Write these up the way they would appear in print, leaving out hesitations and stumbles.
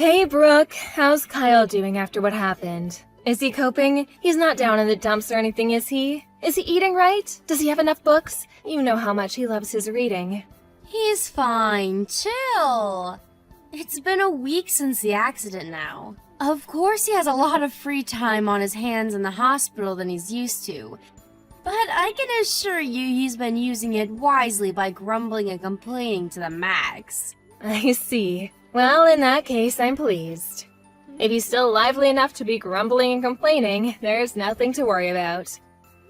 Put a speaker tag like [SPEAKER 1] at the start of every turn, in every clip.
[SPEAKER 1] Hey, Brooke. How's Kyle doing after what happened? Is he coping? He's not down in the dumps or anything, is he? Is he eating right? Does he have enough books? You know how much he loves his reading.
[SPEAKER 2] He's fine. Chill. It's been a week since the accident now. Of course he has a lot of free time on his hands in the hospital than he's used to. But I can assure you he's been using it wisely by grumbling and complaining to the max.
[SPEAKER 1] I see. Well, in that case, I'm pleased. If he's still lively enough to be grumbling and complaining, there's nothing to worry about.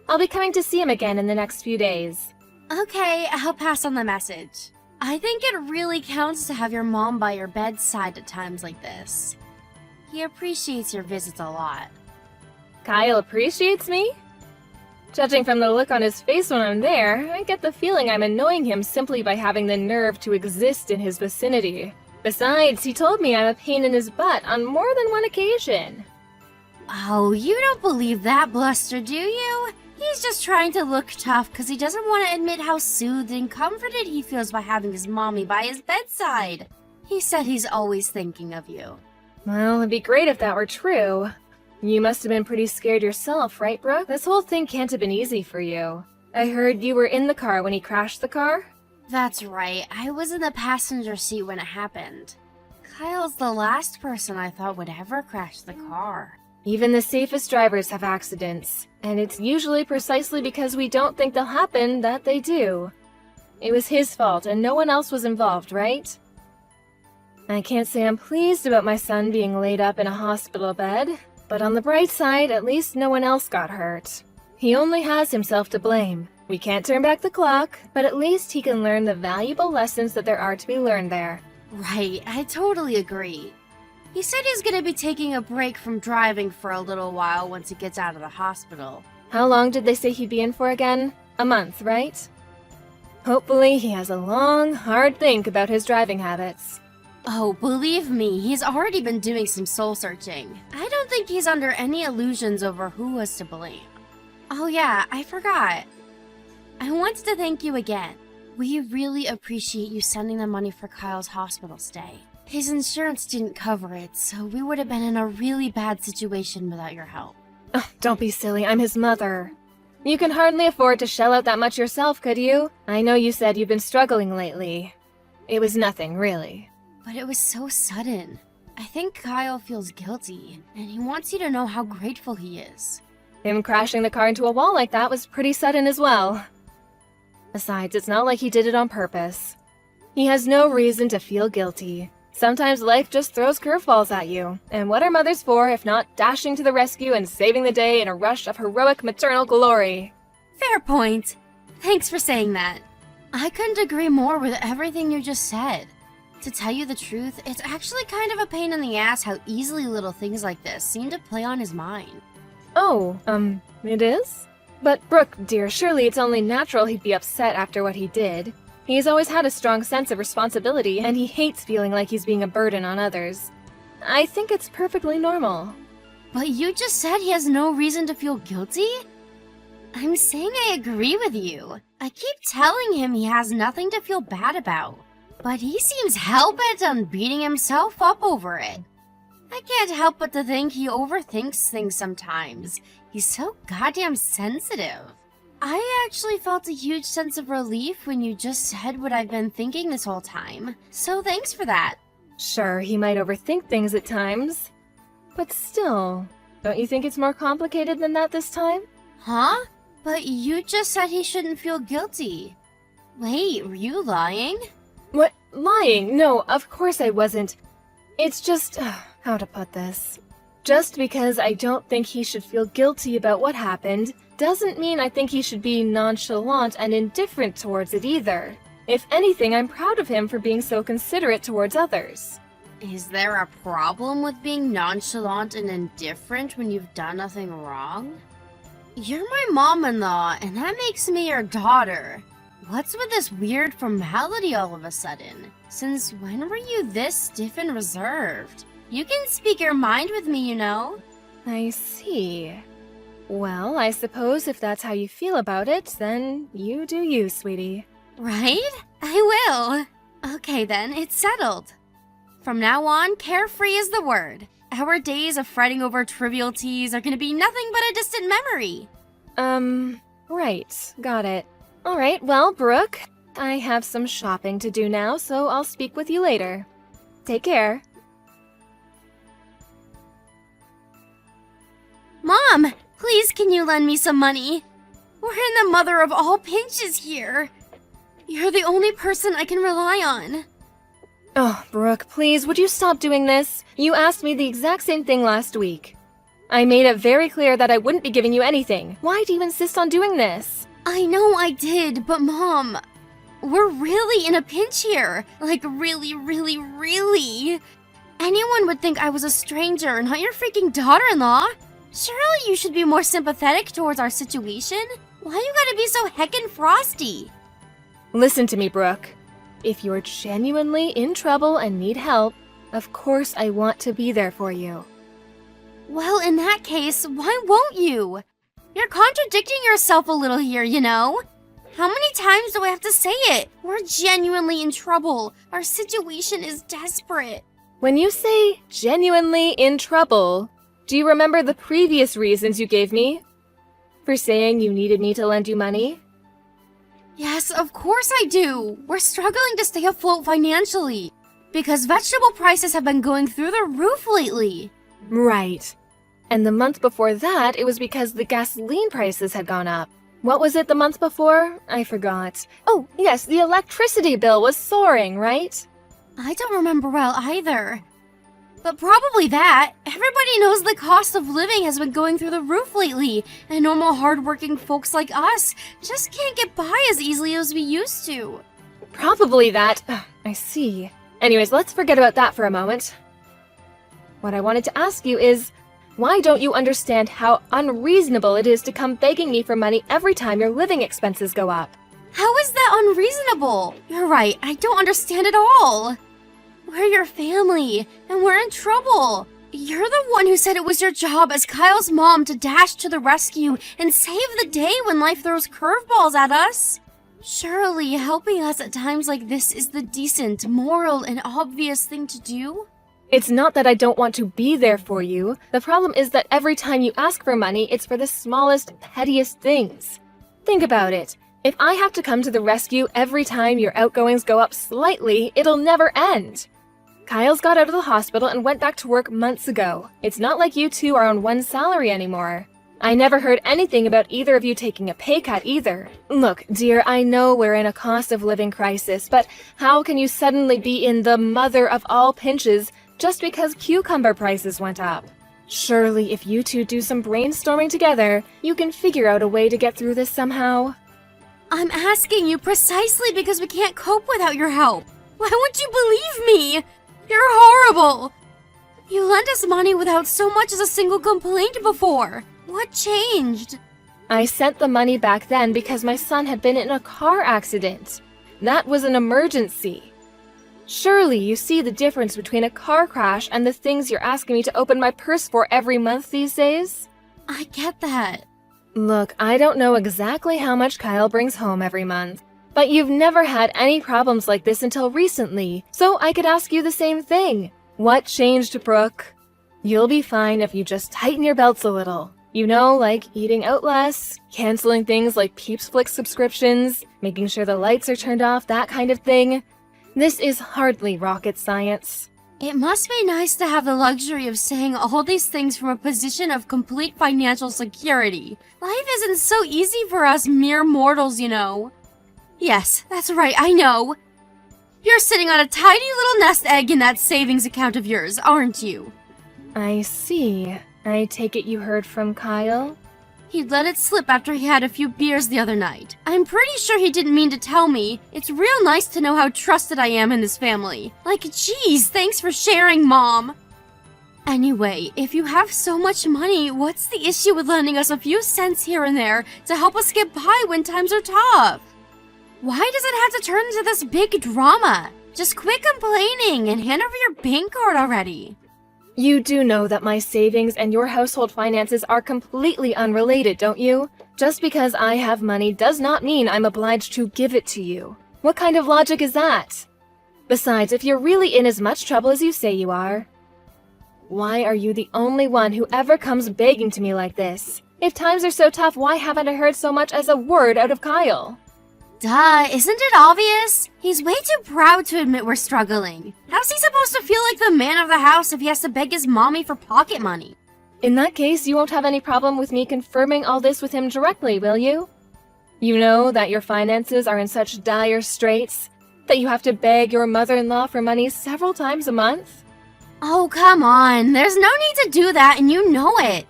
[SPEAKER 1] I'll be coming to see him again in the next few days.
[SPEAKER 2] Okay, I'll pass on the message. I think it really counts to have your mom by your bedside at times like this. He appreciates your visits a lot.
[SPEAKER 1] Kyle appreciates me? Judging from the look on his face when I'm there, I get the feeling I'm annoying him simply by having the nerve to exist in his vicinity. Besides, he told me I'm a pain in his butt on more than one occasion.
[SPEAKER 2] Oh, you don't believe that bluster, do you? He's just trying to look tough because he doesn't want to admit how soothed and comforted he feels by having his mommy by his bedside. He said he's always thinking of you.
[SPEAKER 1] Well, it'd be great if that were true. You must have been pretty scared yourself, right, Brooke? This whole thing can't have been easy for you. I heard you were in the car when he crashed the car?
[SPEAKER 2] That's right, I was in the passenger seat when it happened. Kyle's the last person I thought would ever crash the car.
[SPEAKER 1] Even the safest drivers have accidents, and it's usually precisely because we don't think they'll happen that they do. It was his fault and no one else was involved, right? I can't say I'm pleased about my son being laid up in a hospital bed, but on the bright side, at least no one else got hurt. He only has himself to blame. We can't turn back the clock, but at least he can learn the valuable lessons that there are to be learned there.
[SPEAKER 2] Right, I totally agree. He said he's gonna be taking a break from driving for a little while once he gets out of the hospital.
[SPEAKER 1] How long did they say he'd be in for again? A month, right? Hopefully he has a long, hard think about his driving habits.
[SPEAKER 2] Oh, believe me, he's already been doing some soul-searching. I don't think he's under any illusions over who was to blame. Oh yeah, I forgot. I wanted to thank you again. We really appreciate you sending the money for Kyle's hospital stay. His insurance didn't cover it, so we would have been in a really bad situation without your help.
[SPEAKER 1] Oh, don't be silly, I'm his mother. You can hardly afford to shell out that much yourself, could you? I know you said you've been struggling lately. It was nothing, really.
[SPEAKER 2] But it was so sudden. I think Kyle feels guilty, and he wants you to know how grateful he is.
[SPEAKER 1] Him crashing the car into a wall like that was pretty sudden as well. Besides, it's not like he did it on purpose. He has no reason to feel guilty. Sometimes life just throws curveballs at you, and what are mothers for if not dashing to the rescue and saving the day in a rush of heroic maternal glory?
[SPEAKER 2] Fair point. Thanks for saying that. I couldn't agree more with everything you just said. To tell you the truth, it's actually kind of a pain in the ass how easily little things like this seem to play on his mind.
[SPEAKER 1] Oh, it is? But Brooke, dear, surely it's only natural he'd be upset after what he did. He's always had a strong sense of responsibility, and he hates feeling like he's being a burden on others. I think it's perfectly normal.
[SPEAKER 2] But you just said he has no reason to feel guilty? I'm saying I agree with you. I keep telling him he has nothing to feel bad about. But he seems hell-bent on beating himself up over it. I can't help but to think he overthinks things sometimes. He's so goddamn sensitive. I actually felt a huge sense of relief when you just said what I've been thinking this whole time. So thanks for that.
[SPEAKER 1] Sure, he might overthink things at times. But still, don't you think it's more complicated than that this time?
[SPEAKER 2] Huh? But you just said he shouldn't feel guilty. Wait, were you lying?
[SPEAKER 1] What? Lying? No, of course I wasn't. It's just, how to put this? Just because I don't think he should feel guilty about what happened, doesn't mean I think he should be nonchalant and indifferent towards it either. If anything, I'm proud of him for being so considerate towards others.
[SPEAKER 2] Is there a problem with being nonchalant and indifferent when you've done nothing wrong? You're my mom-in-law, and that makes me your daughter. What's with this weird formality all of a sudden? Since when were you this stiff and reserved? You can speak your mind with me, you know.
[SPEAKER 1] I see. Well, I suppose if that's how you feel about it, then you do you, sweetie.
[SPEAKER 2] Right? I will. Okay then, it's settled. From now on, carefree is the word. Our days of fretting over trivialities are gonna be nothing but a distant memory.
[SPEAKER 1] Right. Got it. Alright, well, Brooke, I have some shopping to do now, so I'll speak with you later. Take care.
[SPEAKER 2] Mom, please can you lend me some money? We're in the mother of all pinches here. You're the only person I can rely on.
[SPEAKER 1] Oh, Brooke, please, would you stop doing this? You asked me the exact same thing last week. I made it very clear that I wouldn't be giving you anything. Why do you insist on doing this?
[SPEAKER 2] I know I did, but Mom, we're really in a pinch here. Like, really, really, really. Anyone would think I was a stranger, not your freaking daughter-in-law. Surely you should be more sympathetic towards our situation. Why you gotta be so heckin' frosty?
[SPEAKER 1] Listen to me, Brooke. If you're genuinely in trouble and need help, of course I want to be there for you.
[SPEAKER 2] Well, in that case, why won't you? You're contradicting yourself a little here, you know? How many times do I have to say it? We're genuinely in trouble. Our situation is desperate.
[SPEAKER 1] When you say genuinely in trouble, do you remember the previous reasons you gave me for saying you needed me to lend you money?
[SPEAKER 2] Yes, of course I do. We're struggling to stay afloat financially because vegetable prices have been going through the roof lately.
[SPEAKER 1] Right. And the month before that, it was because the gasoline prices had gone up. What was it the month before? I forgot. Oh, yes, the electricity bill was soaring, right?
[SPEAKER 2] I don't remember well either. But probably that. Everybody knows the cost of living has been going through the roof lately, and normal hardworking folks like us just can't get by as easily as we used to.
[SPEAKER 1] Probably that. Ugh, I see. Anyways, let's forget about that for a moment. What I wanted to ask you is, why don't you understand how unreasonable it is to come begging me for money every time your living expenses go up?
[SPEAKER 2] How is that unreasonable? You're right, I don't understand at all. We're your family, and we're in trouble. You're the one who said it was your job as Kyle's mom to dash to the rescue and save the day when life throws curveballs at us. Surely helping us at times like this is the decent, moral, and obvious thing to do?
[SPEAKER 1] It's not that I don't want to be there for you. The problem is that every time you ask for money, it's for the smallest, pettiest things. Think about it. If I have to come to the rescue every time your outgoings go up slightly, it'll never end. Kyle's got out of the hospital and went back to work months ago. It's not like you two are on one salary anymore. I never heard anything about either of you taking a pay cut either. Look, dear, I know we're in a cost of living crisis, but how can you suddenly be in the mother of all pinches just because cucumber prices went up? Surely if you two do some brainstorming together, you can figure out a way to get through this somehow.
[SPEAKER 2] I'm asking you precisely because we can't cope without your help. Why won't you believe me? You're horrible. You lent us money without so much as a single complaint before. What changed?
[SPEAKER 1] I sent the money back then because my son had been in a car accident. That was an emergency. Surely you see the difference between a car crash and the things you're asking me to open my purse for every month these days?
[SPEAKER 2] I get that.
[SPEAKER 1] Look, I don't know exactly how much Kyle brings home every month, but you've never had any problems like this until recently, so I could ask you the same thing. What changed, Brooke? You'll be fine if you just tighten your belts a little. You know, like eating out less, canceling things like Peeps Flick subscriptions, making sure the lights are turned off, that kind of thing. This is hardly rocket science.
[SPEAKER 2] It must be nice to have the luxury of saying all these things from a position of complete financial security. Life isn't so easy for us mere mortals, you know. Yes, that's right, I know. You're sitting on a tiny little nest egg in that savings account of yours, aren't you?
[SPEAKER 1] I see. I take it you heard from Kyle?
[SPEAKER 2] He'd let it slip after he had a few beers the other night. I'm pretty sure he didn't mean to tell me. It's real nice to know how trusted I am in this family. Like, geez, thanks for sharing, Mom. Anyway, if you have so much money, what's the issue with lending us a few cents here and there to help us get by when times are tough? Why does it have to turn into this big drama? Just quit complaining and hand over your bank card already.
[SPEAKER 1] You do know that my savings and your household finances are completely unrelated, don't you? Just because I have money does not mean I'm obliged to give it to you. What kind of logic is that? Besides, if you're really in as much trouble as you say you are, why are you the only one who ever comes begging to me like this? If times are so tough, why haven't I heard so much as a word out of Kyle?
[SPEAKER 2] Duh, isn't it obvious? He's way too proud to admit we're struggling. How's he supposed to feel like the man of the house if he has to beg his mommy for pocket money?
[SPEAKER 1] In that case, you won't have any problem with me confirming all this with him directly, will you? You know that your finances are in such dire straits that you have to beg your mother-in-law for money several times a month?
[SPEAKER 2] Oh, come on. There's no need to do that, and you know it.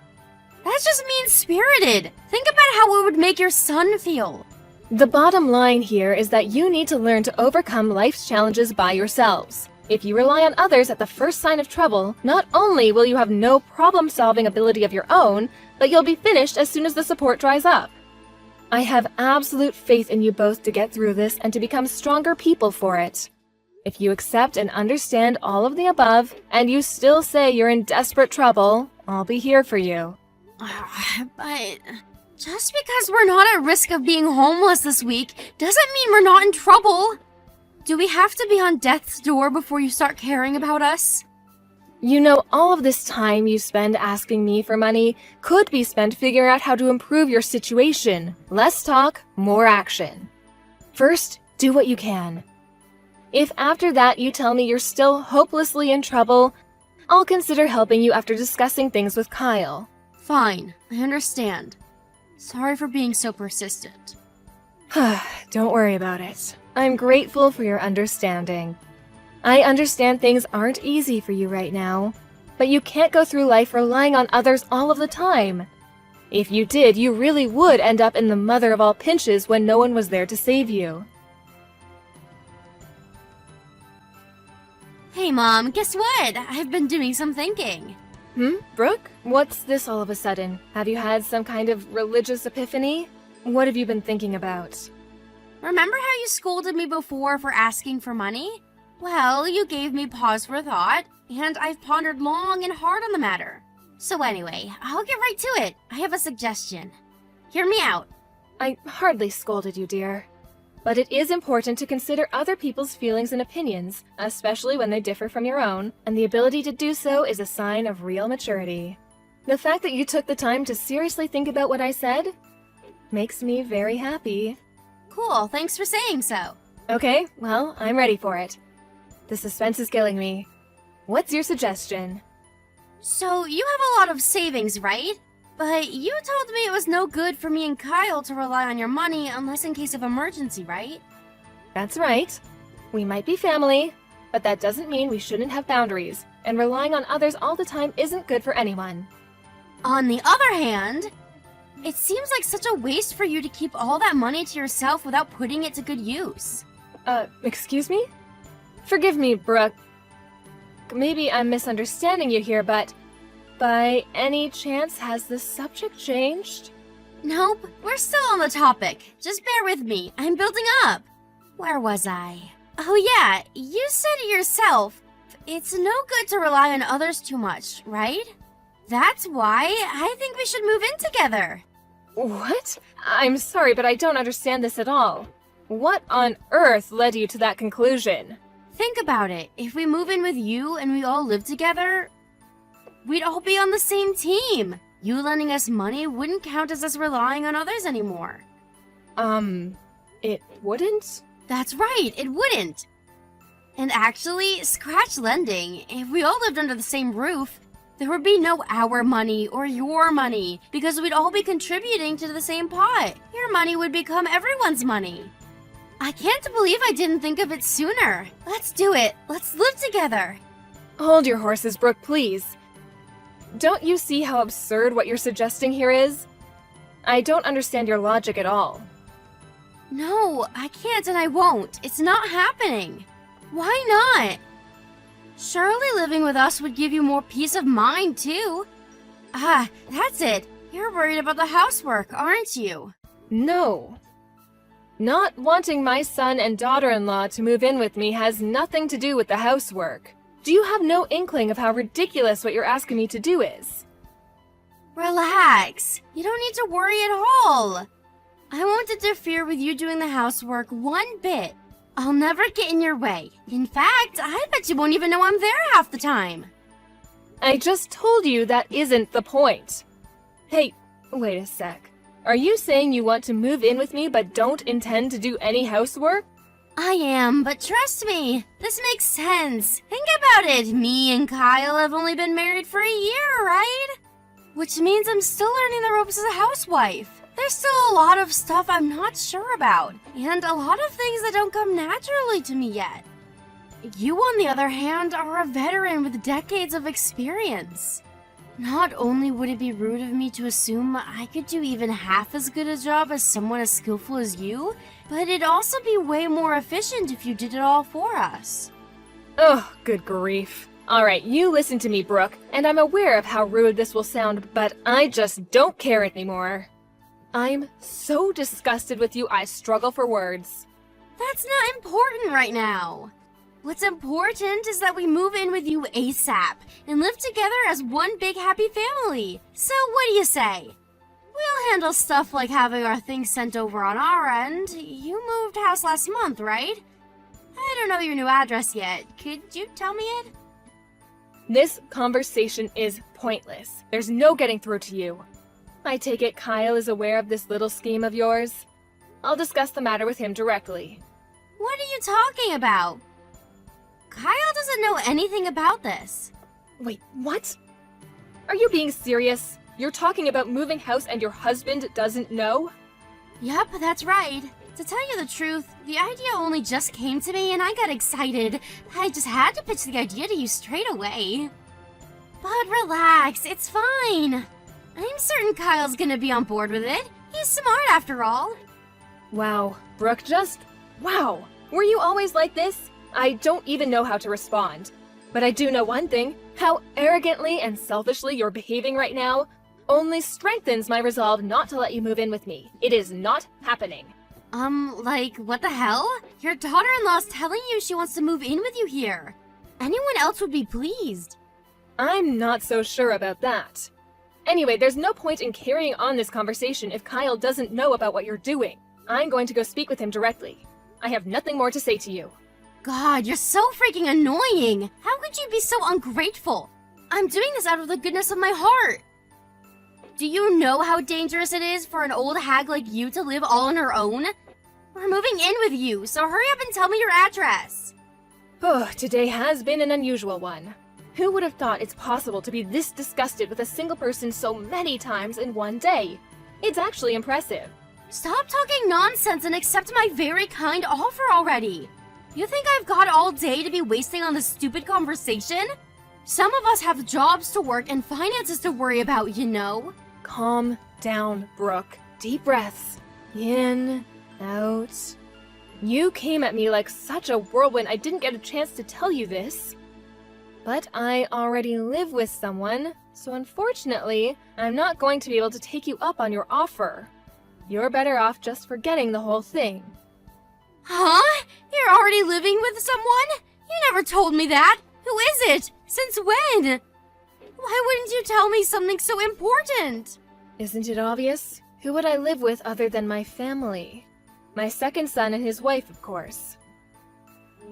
[SPEAKER 2] That's just mean-spirited. Think about how it would make your son feel.
[SPEAKER 1] The bottom line here is that you need to learn to overcome life's challenges by yourselves. If you rely on others at the first sign of trouble, not only will you have no problem-solving ability of your own, but you'll be finished as soon as the support dries up. I have absolute faith in you both to get through this and to become stronger people for it. If you accept and understand all of the above, and you still say you're in desperate trouble, I'll be here for you.
[SPEAKER 2] But just because we're not at risk of being homeless this week doesn't mean we're not in trouble. Do we have to be on death's door before you start caring about us?
[SPEAKER 1] You know, all of this time you spend asking me for money could be spent figuring out how to improve your situation. Less talk, more action. First, do what you can. If after that you tell me you're still hopelessly in trouble, I'll consider helping you after discussing things with Kyle.
[SPEAKER 2] Fine, I understand. Sorry for being so persistent.
[SPEAKER 1] Don't worry about it. I'm grateful for your understanding. I understand things aren't easy for you right now, but you can't go through life relying on others all of the time. If you did, you really would end up in the mother of all pinches when no one was there to save you.
[SPEAKER 2] Hey Mom, guess what? I've been doing some thinking.
[SPEAKER 1] Brooke? What's this all of a sudden? Have you had some kind of religious epiphany? What have you been thinking about?
[SPEAKER 2] Remember how you scolded me before for asking for money? Well, you gave me pause for thought, and I've pondered long and hard on the matter. So anyway, I'll get right to it. I have a suggestion. Hear me out.
[SPEAKER 1] I hardly scolded you, dear. But it is important to consider other people's feelings and opinions, especially when they differ from your own, and the ability to do so is a sign of real maturity. The fact that you took the time to seriously think about what I said makes me very happy.
[SPEAKER 2] Cool, thanks for saying so.
[SPEAKER 1] Okay, well, I'm ready for it. The suspense is killing me. What's your suggestion?
[SPEAKER 2] So, you have a lot of savings, right? But you told me it was no good for me and Kyle to rely on your money unless in case of emergency, right?
[SPEAKER 1] That's right. We might be family, but that doesn't mean we shouldn't have boundaries, and relying on others all the time isn't good for anyone.
[SPEAKER 2] On the other hand, it seems like such a waste for you to keep all that money to yourself without putting it to good use.
[SPEAKER 1] Excuse me? Forgive me, Brooke. Maybe I'm misunderstanding you here, but by any chance has the subject changed?
[SPEAKER 2] Nope, we're still on the topic. Just bear with me. I'm building up. Where was I? Oh yeah, you said it yourself. It's no good to rely on others too much, right? That's why I think we should move in together.
[SPEAKER 1] What? I'm sorry, but I don't understand this at all. What on earth led you to that conclusion?
[SPEAKER 2] Think about it. If we move in with you and we all live together, we'd all be on the same team. You lending us money wouldn't count as us relying on others anymore.
[SPEAKER 1] It wouldn't?
[SPEAKER 2] That's right, it wouldn't. And actually, scratch lending. If we all lived under the same roof, there would be no our money or your money because we'd all be contributing to the same pot. Your money would become everyone's money. I can't believe I didn't think of it sooner. Let's do it. Let's live together.
[SPEAKER 1] Hold your horses, Brooke, please. Don't you see how absurd what you're suggesting here is? I don't understand your logic at all.
[SPEAKER 2] No, I can't and I won't. It's not happening. Why not? Surely living with us would give you more peace of mind, too. Ah, that's it. You're worried about the housework, aren't you?
[SPEAKER 1] No. Not wanting my son and daughter-in-law to move in with me has nothing to do with the housework. Do you have no inkling of how ridiculous what you're asking me to do is?
[SPEAKER 2] Relax. You don't need to worry at all. I won't interfere with you doing the housework one bit. I'll never get in your way. In fact, I bet you won't even know I'm there half the time.
[SPEAKER 1] I just told you that isn't the point. Hey, wait a sec. Are you saying you want to move in with me but don't intend to do any housework?
[SPEAKER 2] I am, but trust me, this makes sense. Think about it, me and Kyle have only been married for a year, right? Which means I'm still learning the ropes as a housewife. There's still a lot of stuff I'm not sure about, and a lot of things that don't come naturally to me yet. You, on the other hand, are a veteran with decades of experience. Not only would it be rude of me to assume I could do even half as good a job as someone as skillful as you, but it'd also be way more efficient if you did it all for us.
[SPEAKER 1] Oh, good grief. Alright, you listen to me, Brooke, and I'm aware of how rude this will sound, but I just don't care anymore. I'm so disgusted with you, I struggle for words.
[SPEAKER 2] That's not important right now. What's important is that we move in with you ASAP and live together as one big happy family. So what do you say? We'll handle stuff like having our things sent over on our end. You moved house last month, right? I don't know your new address yet. Could you tell me it?
[SPEAKER 1] This conversation is pointless. There's no getting through to you. I take it Kyle is aware of this little scheme of yours? I'll discuss the matter with him directly.
[SPEAKER 2] What are you talking about? Kyle doesn't know anything about this.
[SPEAKER 1] Wait, what? Are you being serious? You're talking about moving house and your husband doesn't know?
[SPEAKER 2] Yep, that's right. To tell you the truth, the idea only just came to me and I got excited. I just had to pitch the idea to you straight away. But relax, it's fine. I'm certain Kyle's gonna be on board with it. He's smart after all.
[SPEAKER 1] Wow, Brooke, wow. Were you always like this? I don't even know how to respond. But I do know one thing. How arrogantly and selfishly you're behaving right now only strengthens my resolve not to let you move in with me. It is not happening.
[SPEAKER 2] Like, what the hell? Your daughter-in-law's telling you she wants to move in with you here. Anyone else would be pleased.
[SPEAKER 1] I'm not so sure about that. Anyway, there's no point in carrying on this conversation if Kyle doesn't know about what you're doing. I'm going to go speak with him directly. I have nothing more to say to you.
[SPEAKER 2] God, you're so freaking annoying! How could you be so ungrateful? I'm doing this out of the goodness of my heart! Do you know how dangerous it is for an old hag like you to live all on her own? We're moving in with you, so hurry up and tell me your address!
[SPEAKER 1] Oh, today has been an unusual one. Who would have thought it's possible to be this disgusted with a single person so many times in one day? It's actually impressive.
[SPEAKER 2] Stop talking nonsense and accept my very kind offer already! You think I've got all day to be wasting on this stupid conversation? Some of us have jobs to work and finances to worry about, you know?
[SPEAKER 1] Calm down, Brooke. Deep breaths. In, out. You came at me like such a whirlwind I didn't get a chance to tell you this. But I already live with someone, so unfortunately, I'm not going to be able to take you up on your offer. You're better off just forgetting the whole thing.
[SPEAKER 2] Huh? You're already living with someone? You never told me that. Who is it? Since when? Why wouldn't you tell me something so important?
[SPEAKER 1] Isn't it obvious? Who would I live with other than my family? My second son and his wife, of course.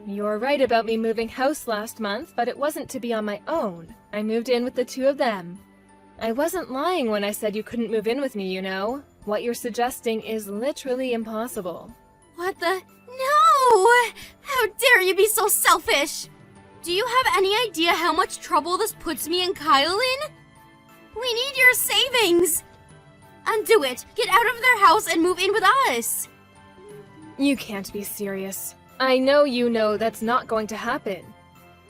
[SPEAKER 1] You're right about me moving house last month, but it wasn't to be on my own. I moved in with the two of them. I wasn't lying when I said you couldn't move in with me, you know. What you're suggesting is literally impossible.
[SPEAKER 2] What the? No! How dare you be so selfish! Do you have any idea how much trouble this puts me and Kyle in? We need your savings! Undo it! Get out of their house and move in with us!
[SPEAKER 1] You can't be serious. I know you know that's not going to happen.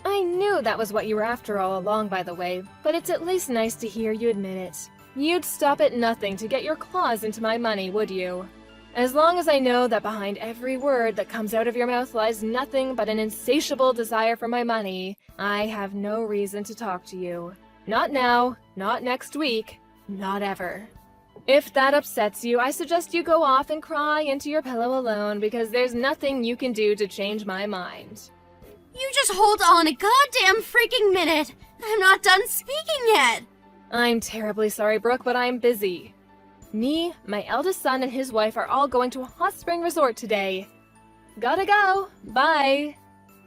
[SPEAKER 1] I knew that was what you were after all along, by the way, but it's at least nice to hear you admit it. You'd stop at nothing to get your claws into my money, would you? As long as I know that behind every word that comes out of your mouth lies nothing but an insatiable desire for my money, I have no reason to talk to you. Not now, not next week, not ever. If that upsets you, I suggest you go off and cry into your pillow alone because there's nothing you can do to change my mind.
[SPEAKER 2] You just hold on a goddamn freaking minute! I'm not done speaking yet!
[SPEAKER 1] I'm terribly sorry, Brooke, but I'm busy. Me, my eldest son, and his wife are all going to a hot spring resort today. Gotta go. Bye.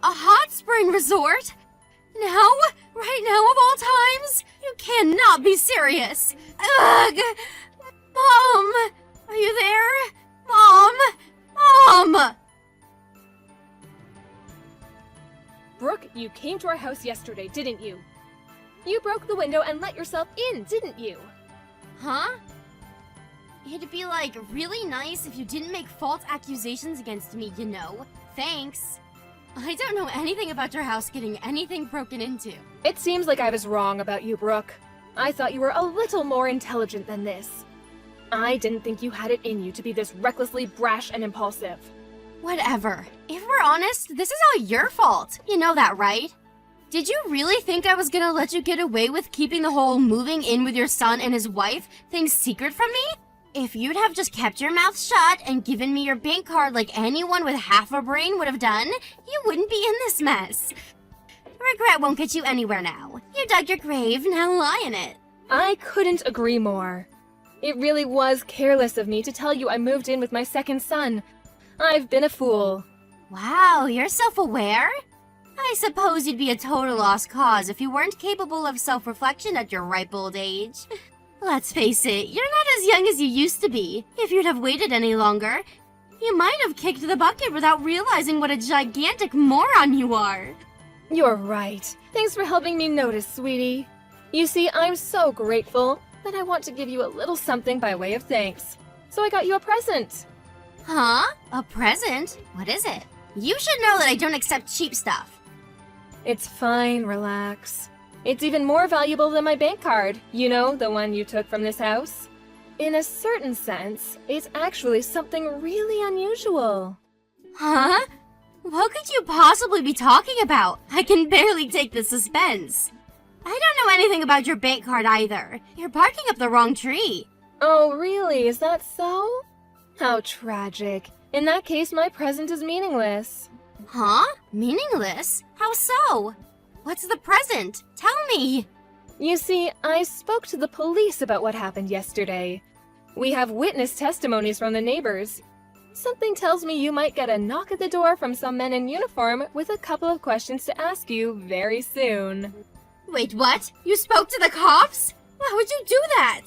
[SPEAKER 2] A hot spring resort? Now? Right now of all times? You cannot be serious. Ugh! Mom! Are you there? Mom! Mom!
[SPEAKER 1] Brooke, you came to our house yesterday, didn't you? You broke the window and let yourself in, didn't you?
[SPEAKER 2] Huh? It'd be, like, really nice if you didn't make false accusations against me, you know. Thanks. I don't know anything about your house getting anything broken into.
[SPEAKER 1] It seems like I was wrong about you, Brooke. I thought you were a little more intelligent than this. I didn't think you had it in you to be this recklessly brash and impulsive.
[SPEAKER 2] Whatever. If we're honest, this is all your fault. You know that, right? Did you really think I was gonna let you get away with keeping the whole moving in with your son and his wife thing secret from me? If you'd have just kept your mouth shut and given me your bank card like anyone with half a brain would have done, you wouldn't be in this mess. Regret won't get you anywhere now. You dug your grave, now lie in it.
[SPEAKER 1] I couldn't agree more. It really was careless of me to tell you I moved in with my second son. I've been a fool.
[SPEAKER 2] Wow, you're self-aware? I suppose you'd be a total lost cause if you weren't capable of self-reflection at your ripe old age. Let's face it, you're not as young as you used to be. If you'd have waited any longer, you might have kicked the bucket without realizing what a gigantic moron you are.
[SPEAKER 1] You're right. Thanks for helping me notice, sweetie. You see, I'm so grateful that I want to give you a little something by way of thanks. So I got you a present.
[SPEAKER 2] Huh? A present? What is it? You should know that I don't accept cheap stuff.
[SPEAKER 1] It's fine, relax. It's even more valuable than my bank card. You know, the one you took from this house. In a certain sense, it's actually something really unusual.
[SPEAKER 2] Huh? What could you possibly be talking about? I can barely take the suspense. I don't know anything about your bank card either. You're barking up the wrong tree.
[SPEAKER 1] Oh, really? Is that so? How tragic. In that case, my present is meaningless.
[SPEAKER 2] Huh? Meaningless? How so? What's the present? Tell me!
[SPEAKER 1] You see, I spoke to the police about what happened yesterday. We have witness testimonies from the neighbors. Something tells me you might get a knock at the door from some men in uniform with a couple of questions to ask you very soon.
[SPEAKER 2] Wait, what? You spoke to the cops? Why would you do that?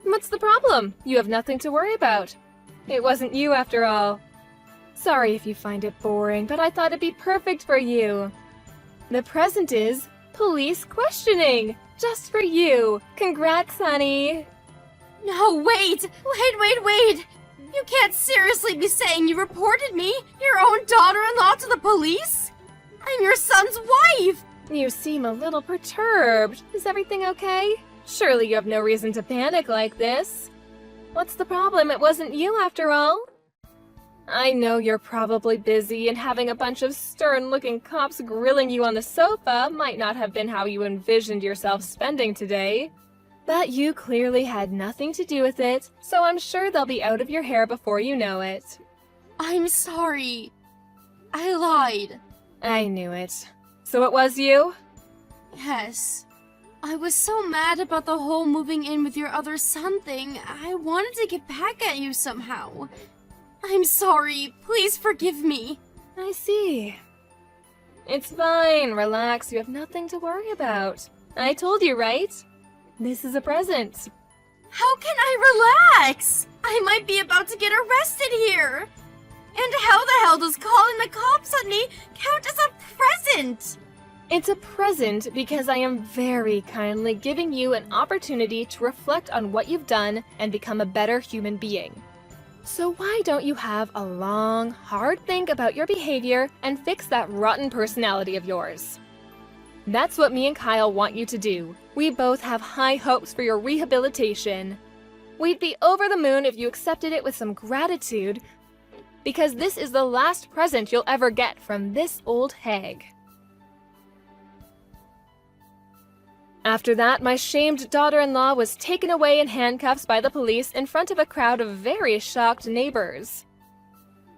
[SPEAKER 1] What's the problem? You have nothing to worry about. It wasn't you after all. Sorry if you find it boring, but I thought it'd be perfect for you. The present is police questioning, just for you. Congrats, honey.
[SPEAKER 2] No, wait! You can't seriously be saying you reported me, your own daughter-in-law, to the police? I'm your son's wife!
[SPEAKER 1] You seem a little perturbed. Is everything okay? Surely you have no reason to panic like this. What's the problem? It wasn't you after all. I know you're probably busy, and having a bunch of stern-looking cops grilling you on the sofa might not have been how you envisioned yourself spending today. But you clearly had nothing to do with it, so I'm sure they'll be out of your hair before you know it.
[SPEAKER 2] I'm sorry. I lied.
[SPEAKER 1] I knew it. So it was you?
[SPEAKER 2] Yes. I was so mad about the whole moving in with your other son thing, I wanted to get back at you somehow. I'm sorry. Please forgive me.
[SPEAKER 1] I see. It's fine. Relax. You have nothing to worry about. I told you, right? This is a present.
[SPEAKER 2] How can I relax? I might be about to get arrested here. And how the hell does calling the cops on me count as a present?
[SPEAKER 1] It's a present because I am very kindly giving you an opportunity to reflect on what you've done and become a better human being. So why don't you have a long, hard think about your behavior and fix that rotten personality of yours? That's what me and Kyle want you to do. We both have high hopes for your rehabilitation. We'd be over the moon if you accepted it with some gratitude, because this is the last present you'll ever get from this old hag. After that, my shamed daughter-in-law was taken away in handcuffs by the police in front of a crowd of very shocked neighbors.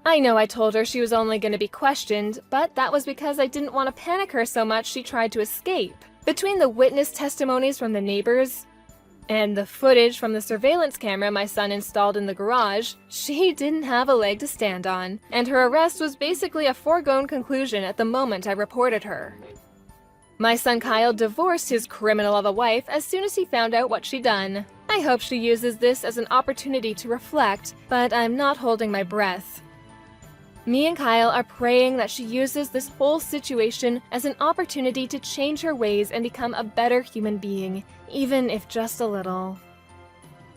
[SPEAKER 1] I know I told her she was only going to be questioned, but that was because I didn't want to panic her so much she tried to escape. Between the witness testimonies from the neighbors, And the footage from the surveillance camera my son installed in the garage, she didn't have a leg to stand on, and her arrest was basically a foregone conclusion at the moment I reported her. My son Kyle divorced his criminal of a wife as soon as he found out what she'd done. I hope she uses this as an opportunity to reflect, but I'm not holding my breath. Me and Kyle are praying that she uses this whole situation as an opportunity to change her ways and become a better human being, even if just a little.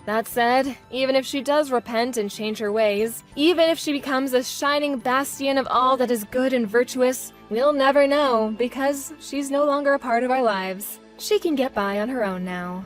[SPEAKER 1] That said, even if she does repent and change her ways, even if she becomes a shining bastion of all that is good and virtuous, we'll never know because she's no longer a part of our lives. She can get by on her own now.